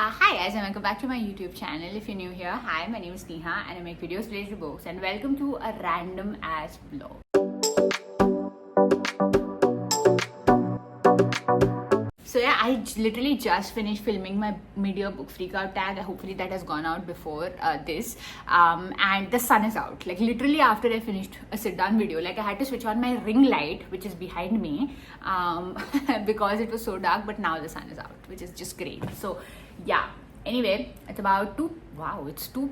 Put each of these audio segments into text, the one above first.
Hi guys, and welcome back to my YouTube channel. If you're new here, hi, my name is Neha and I make videos related to books, and welcome to a random ass vlog. So yeah, I literally just finished filming my mid-year book freak out tag. Hopefully that has gone out before this. And the sun is out. Like literally after I finished a sit-down video, like I had to switch on my ring light, which is behind me, because it was so dark. But now the sun is out, which is just great. So yeah. Anyway, it's about 2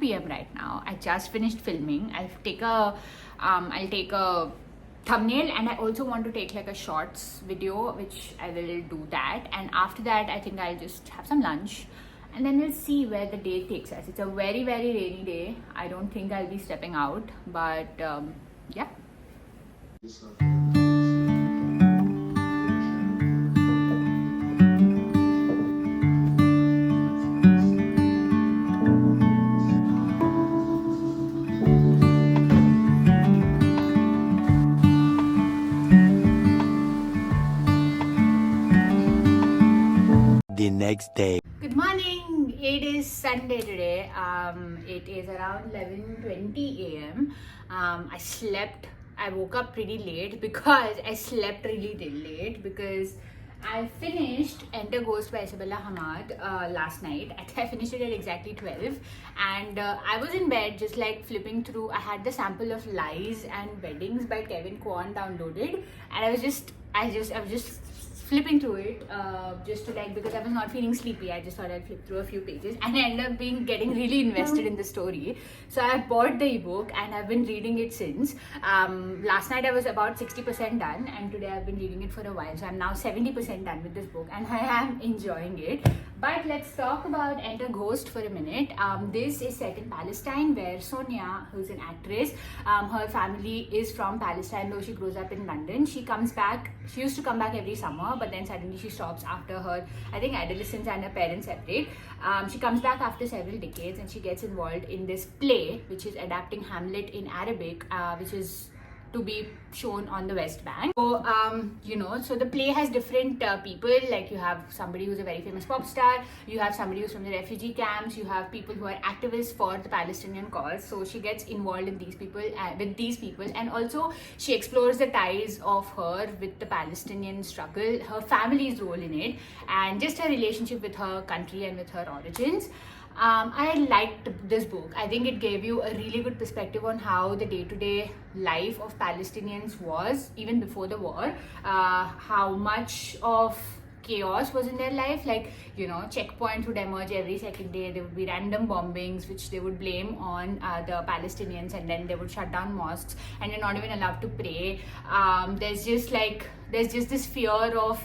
p.m. right now. I just finished filming. I'll take a thumbnail, and I also want to take like a shorts video, which I will do that. And after that, I think I'll just have some lunch, and then we'll see where the day takes us. It's a very, very rainy day. I don't think I'll be stepping out, but yeah. The next day. Good morning. It is Sunday today. It is around 11:20 a.m. I woke up pretty late because I slept really late because I finished Enter Ghost by Isabella Hamad last night. I finished it at exactly 12, and I was in bed just like flipping through. I had the sample of Lies and Weddings by Kevin Kwan downloaded, and I was just flipping through it just to like, because I was not feeling sleepy. I just thought I'd flip through a few pages, and I ended up getting really invested in the story. So I bought the ebook and I've been reading it since. Last night I was about 60% done, and today I've been reading it for a while. So I'm now 70% done with this book, and I am enjoying it. But let's talk about Enter Ghost for a minute. This is set in Palestine, where Sonia, who's an actress, her family is from Palestine, though she grows up in London. She comes back. She used to come back every summer, but then suddenly she stops after her, I think, adolescence and her parents separate. She comes back after several decades, and she gets involved in this play, which is adapting Hamlet in Arabic, which is to be shown on the West Bank. So, so the play has different people. Like you have somebody who's a very famous pop star, you have somebody who's from the refugee camps, you have people who are activists for the Palestinian cause. So she gets involved in these people, and also she explores the ties of her with the Palestinian struggle, her family's role in it, and just her relationship with her country and with her origins. I liked this book. I think it gave you a really good perspective on how the day-to-day life of Palestinians was even before the war, how much of chaos was in their life. Like, checkpoints would emerge every second day. There would be random bombings which they would blame on the Palestinians, and then they would shut down mosques, and you're not even allowed to pray. There's just this fear of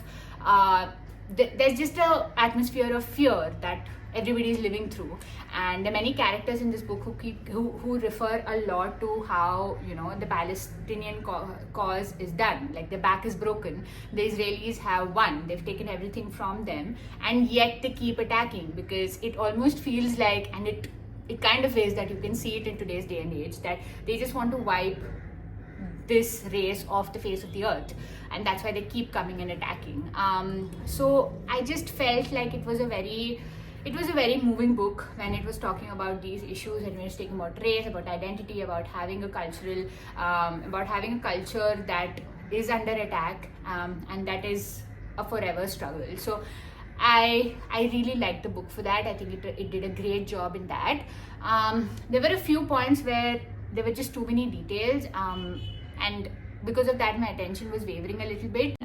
there's just an atmosphere of fear that everybody is living through. And there are many characters in this book who refer a lot to how the Palestinian cause is done. Like, their back is broken, the Israelis have won, they've taken everything from them, and yet they keep attacking, because it almost feels like, and it kind of is, that you can see it in today's day and age, that they just want to wipe this race off the face of the earth, and that's why they keep coming and attacking. So I just felt like it was a very moving book when it was talking about these issues, and when it's talking about race, about identity, about having a culture that is under attack, and that is a forever struggle. So I really liked the book for that. I think it did a great job in that. There were a few points where there were just too many details, and because of that my attention was wavering a little bit,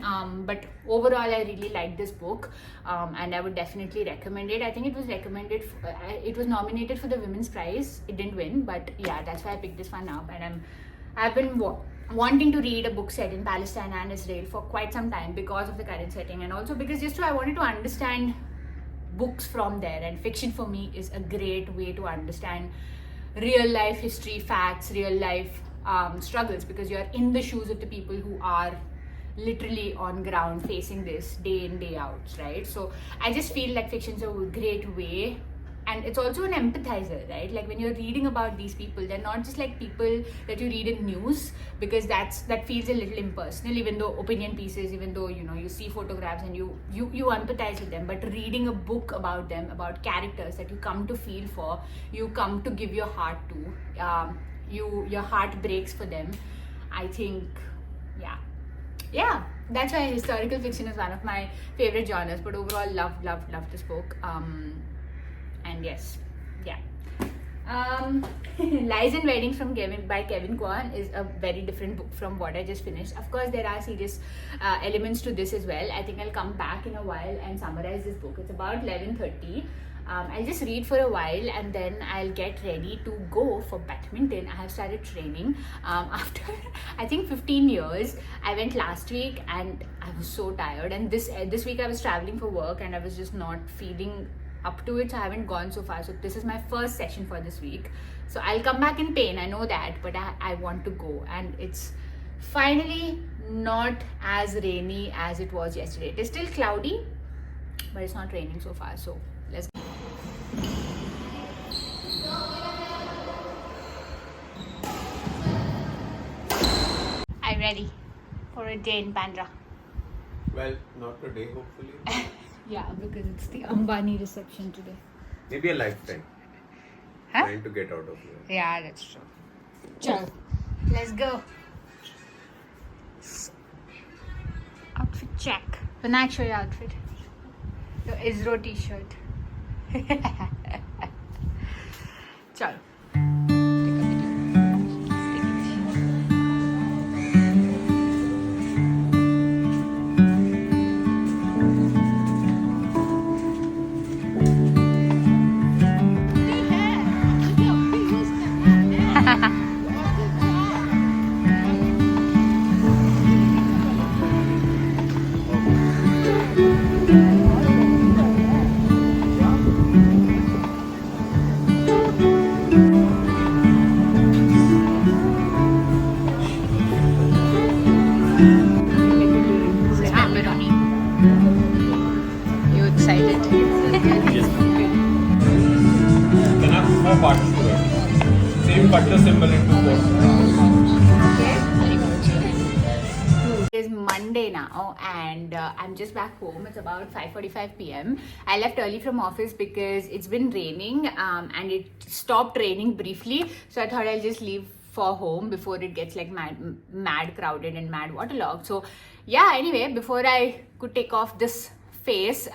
but overall I really liked this book, and I would definitely recommend it. I think it was nominated for the Women's Prize. It didn't win, but yeah, that's why I picked this one up. And I've been wanting to read a book set in Palestine and Israel for quite some time because of the current setting, and also because I wanted to understand books from there. And fiction for me is a great way to understand real life history, facts, real life struggles, because you're in the shoes of the people who are literally on ground facing this day in, day out, right? So I just feel like fiction's a great way and it's also an empathizer, right? Like when you're reading about these people, they're not just like people that you read in news, because that feels a little impersonal, even though opinion pieces, even though you see photographs and you empathize with them. But reading a book about them, about characters that you come to feel for, you come to give your heart to, your heart breaks for them. I think, yeah, that's why historical fiction is one of my favorite genres. But overall, love this book. And yes, yeah. Lies and Weddings by Kevin Kwan is a very different book from what I just finished. Of course, there are serious elements to this as well. I think I'll come back in a while and summarize this book. It's about 11:30. I'll just read for a while and then I'll get ready to go for badminton. I have started training after I think 15 years. I went last week and I was so tired, and this week I was traveling for work and I was just not feeling up to it, so I haven't gone so far. So this is my first session for this week. So I'll come back in pain, I know that, but I want to go, and it's finally not as rainy as it was yesterday. It is still cloudy, but it's not raining so far. So let's go. I'm ready for a day in Bandra. Well, not today, hopefully. Yeah, because it's the Ambani reception today. Maybe a lifetime. Huh? Trying to get out of here. Yeah, that's true. Chalo, let's go. Outfit check. Vinayak, show your outfit. Your Isro t-shirt. Chalo. You excited? Yes. Can I have more parts to it? Same cut the symbol into four. It is Monday now and I'm just back home. It's about 5:45 p.m. I left early from office because it's been raining and it stopped raining briefly. So I thought I'll just leave for home before it gets like mad crowded and mad waterlogged. So yeah, anyway, before I could take off this face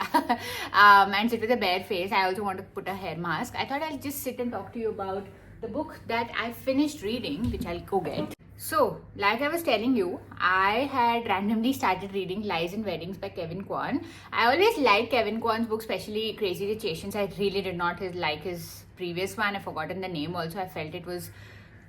and sit with a bare face, I also want to put a hair mask. I thought I'll just sit and talk to you about the book that I finished reading, which I'll go get. So, like I was telling you, I had randomly started reading Lies and Weddings by Kevin Kwan. I always like Kevin Kwan's books, especially Crazy Rich Asians. I really did not like his previous one. I've forgotten the name also. I felt it was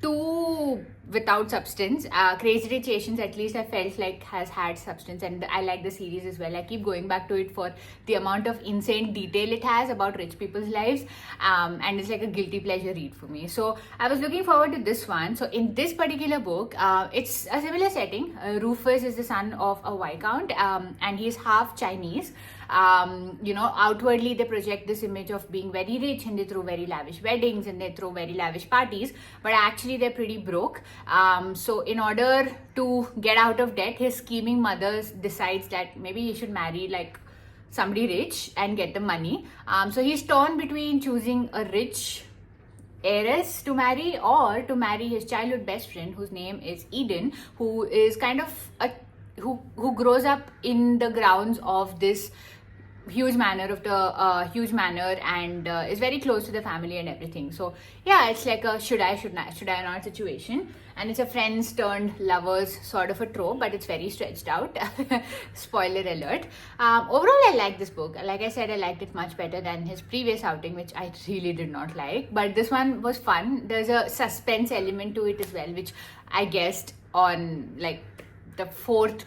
too without substance. Crazy Rich Asians, at least I felt like has had substance, and I like the series as well. I keep going back to it for the amount of insane detail it has about rich people's lives, and it's like a guilty pleasure read for me. So I was looking forward to this one. So in this particular book, it's a similar setting. Rufus is the son of a viscount, and he's half Chinese. Outwardly they project this image of being very rich and they throw very lavish weddings and they throw very lavish parties, but actually they're pretty broke. So in order to get out of debt, his scheming mother decides that maybe he should marry like somebody rich and get the money. So he's torn between choosing a rich heiress to marry or to marry his childhood best friend, whose name is Eden, who is kind of who grows up in the grounds of this huge manor and is very close to the family and everything. So yeah, it's like a should I not situation, and it's a friends turned lovers sort of a trope, but it's very stretched out. Spoiler alert. Overall, I like this book. Like I said, I liked it much better than his previous outing, which I really did not like, but this one was fun. There's a suspense element to it as well, which I guessed on like the fourth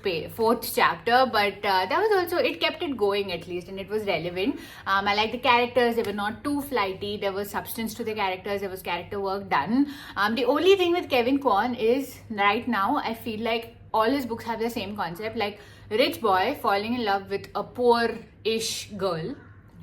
chapter, but that was also, it kept it going at least, and it was relevant. I like the characters. They were not too flighty. There was substance to the characters. There was character work done. The only thing with Kevin Kwan is right now I feel like all his books have the same concept, like rich boy falling in love with a poor-ish girl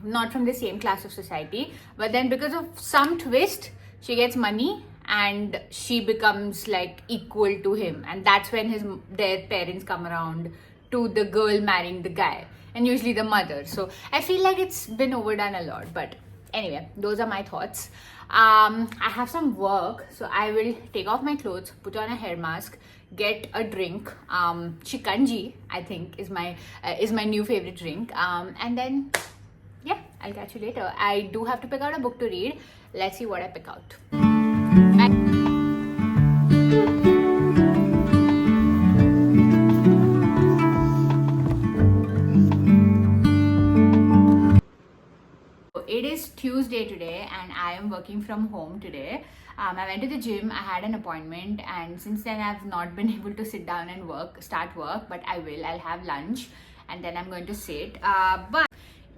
not from the same class of society, but then because of some twist, she gets money and she becomes like equal to him, and that's when their parents come around to the girl marrying the guy, and usually the mother. So I feel like it's been overdone a lot, but anyway, those are my thoughts. I have some work, so I will take off my clothes, put on a hair mask, get a drink. Shikanji, I think, is my new favorite drink. And then yeah, I'll catch you later. I do have to pick out a book to read. Let's see what I pick out. It is Tuesday today and I am working from home today. I went to the gym, I had an appointment, and since then I've not been able to sit down and start work, but I will. I'll have lunch and then I'm going to sit. But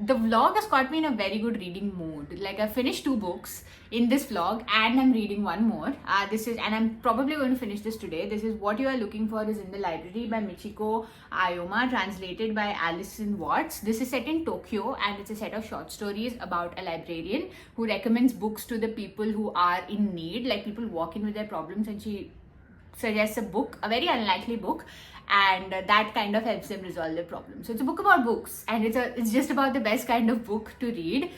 the vlog has got me in a very good reading mood. Like, I finished 2 books in this vlog and I'm reading one more. And I'm probably going to finish this today. This is What You Are Looking For Is in the Library by Michiko Ayoma, translated by Alison Watts. This is set in Tokyo and it's a set of short stories about a librarian who recommends books to the people who are in need. Like, people walk in with their problems and she suggests a book, a very unlikely book, and that kind of helps them resolve their problem. So it's a book about books, and it's just about the best kind of book to read.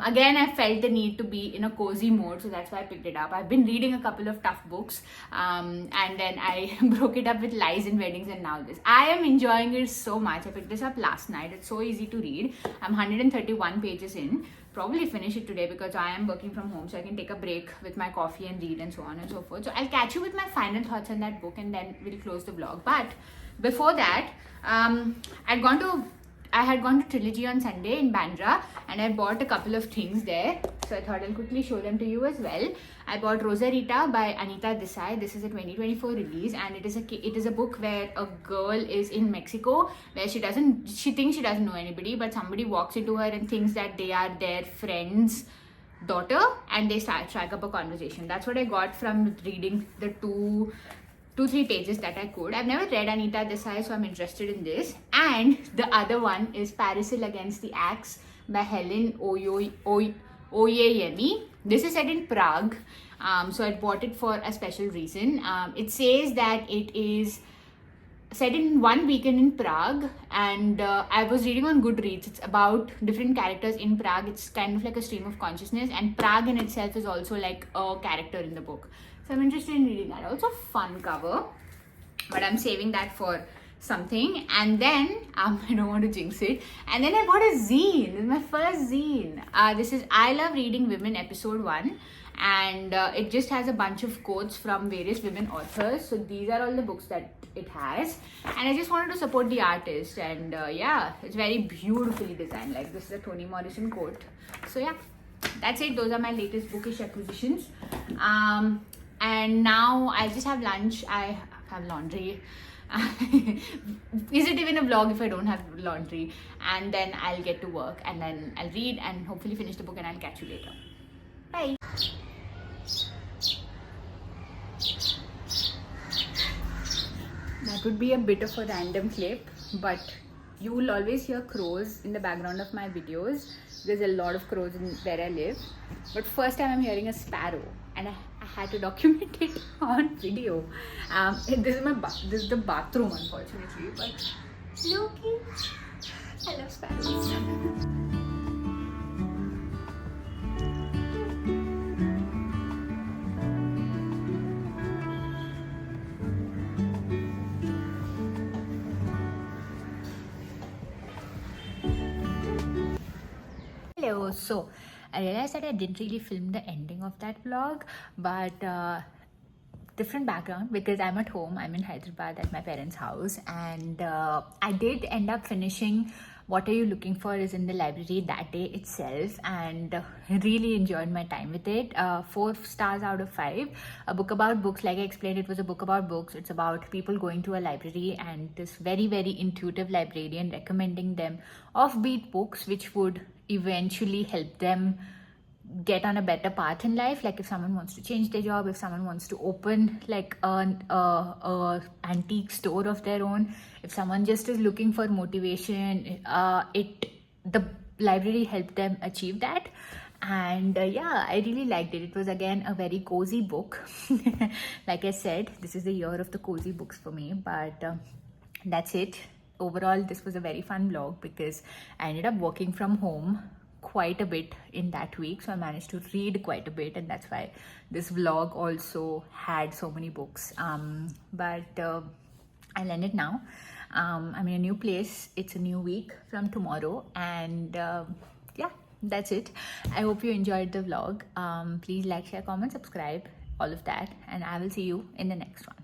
Again, I felt the need to be in a cozy mode, so that's why I picked it up. I've been reading a couple of tough books, and then I broke it up with Lies and Weddings, and now this. I am enjoying it so much. I picked this up last night. It's so easy to read. I'm 131 pages in. Probably finish it today because I am working from home, so I can take a break with my coffee and read and so on and so forth. So I'll catch you with my final thoughts on that book and then we'll close the vlog. But before that, I had gone to Trilogy on Sunday in Bandra and I bought a couple of things there. So I thought I'll quickly show them to you as well. I bought Rosarita by Anita Desai. This is a 2024 release and it is a book where a girl is in Mexico where she thinks she doesn't know anybody, but somebody walks into her and thinks that they are their friend's daughter and they strike up a conversation. That's what I got from reading the 2-3 pages that I could. I've never read Anita Desai, so I'm interested in this. And the other one is Paracel Against the Axe by Helen Oyeyemi. This is set in Prague, so I bought it for a special reason. It says that it is set in one weekend in Prague, and I was reading on Goodreads. It's about different characters in Prague. It's kind of like a stream of consciousness, and Prague in itself is also like a character in the book. So I'm interested in reading that. Also fun cover, but I'm saving that for something. And then I don't want to jinx it, and then I bought a zine. This is my first zine. This is I Love Reading Women episode 1, and it just has a bunch of quotes from various women authors. So these are all the books that it has, and I just wanted to support the artist. And yeah, it's very beautifully designed. Like, this is a Toni Morrison quote. So yeah, that's it. Those are my latest bookish acquisitions. And now I just have lunch. I have laundry. Is it even a vlog if I don't have laundry? And then I'll get to work and then I'll read and hopefully finish the book, and I'll catch you later. Bye. That would be a bit of a random clip, but you will always hear crows in the background of my videos. There's a lot of crows in where I live, but first time I'm hearing a sparrow, and I had to document it on video. This is the bathroom, unfortunately, but Loki, I love sparrows. Hello. So I realized that I didn't really film the ending of that vlog, but different background because I'm at home. I'm in Hyderabad at my parents' house, and I did end up finishing What Are You Looking For Is in the Library that day itself, and really enjoyed my time with it. 4 stars out of 5. A book about books. Like I explained, it was a book about books. It's about people going to a library and this very, very intuitive librarian recommending them offbeat books which would eventually help them get on a better path in life. Like if someone wants to change their job, if someone wants to open like an antique store of their own, if someone just is looking for motivation, the library helped them achieve that. And yeah, I really liked it. It was again a very cozy book. Like I said, this is the year of the cozy books for me. But that's it. Overall, this was a very fun vlog because I ended up working from home quite a bit in that week, so I managed to read quite a bit, and that's why this vlog also had so many books. But I'll end it now. I'm in a new place. It's a new week from tomorrow, and yeah, that's it. I hope you enjoyed the vlog. Please like, share, comment, subscribe, all of that, and I will see you in the next one.